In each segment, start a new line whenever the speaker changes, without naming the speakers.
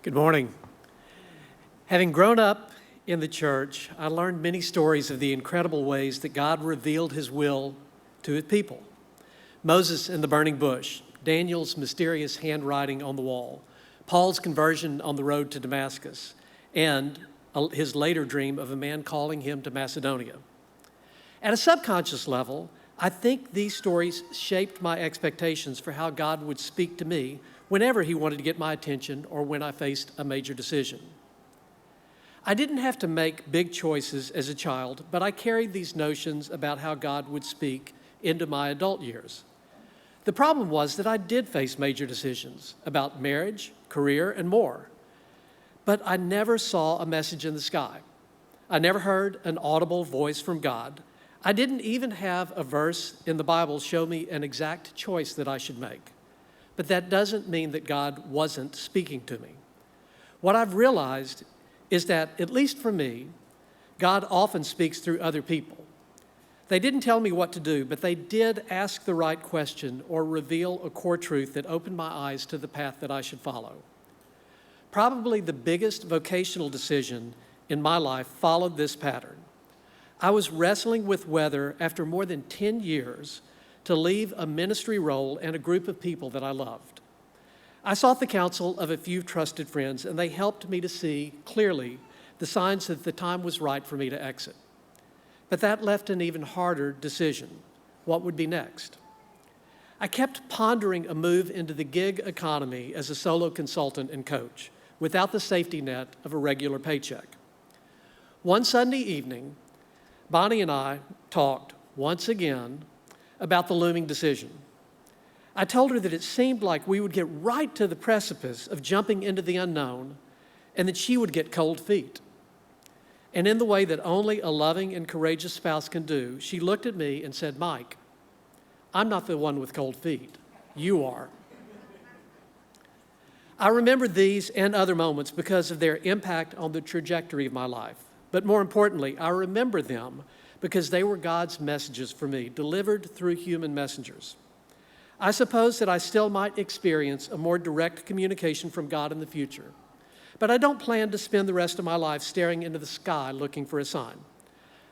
Good morning. Having grown up in the church, I learned many stories of the incredible ways that God revealed his will to his people. Moses in the burning bush, Daniel's mysterious handwriting on the wall, Paul's conversion on the road to Damascus, and his later dream of a man calling him to Macedonia. At a subconscious level, I think these stories shaped my expectations for how God would speak to me whenever he wanted to get my attention or when I faced a major decision. I didn't have to make big choices as a child, but I carried these notions about how God would speak into my adult years. The problem was that I did face major decisions about marriage, career, and more, but I never saw a message in the sky. I never heard an audible voice from God. I didn't even have a verse in the Bible show me an exact choice that I should make. But that doesn't mean that God wasn't speaking to me. What I've realized is that, at least for me, God often speaks through other people. They didn't tell me what to do, but they did ask the right question or reveal a core truth that opened my eyes to the path that I should follow. Probably the biggest vocational decision in my life followed this pattern. I was wrestling with whether, after more than 10 years, to leave a ministry role and a group of people that I loved. I sought the counsel of a few trusted friends, and they helped me to see clearly the signs that the time was right for me to exit. But that left an even harder decision. What would be next? I kept pondering a move into the gig economy as a solo consultant and coach, without the safety net of a regular paycheck. One Sunday evening, Bonnie and I talked once again about the looming decision. I told her that it seemed like we would get right to the precipice of jumping into the unknown and that she would get cold feet. And in the way that only a loving and courageous spouse can do, she looked at me and said, "Mike, I'm not the one with cold feet. You are." I remember these and other moments because of their impact on the trajectory of my life. But more importantly, I remember them because they were God's messages for me, delivered through human messengers. I suppose that I still might experience a more direct communication from God in the future, but I don't plan to spend the rest of my life staring into the sky looking for a sign.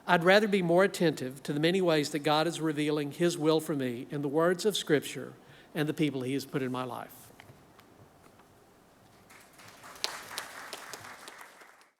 I'd rather be more attentive to the many ways that God is revealing his will for me in the words of Scripture and the people he has put in my life.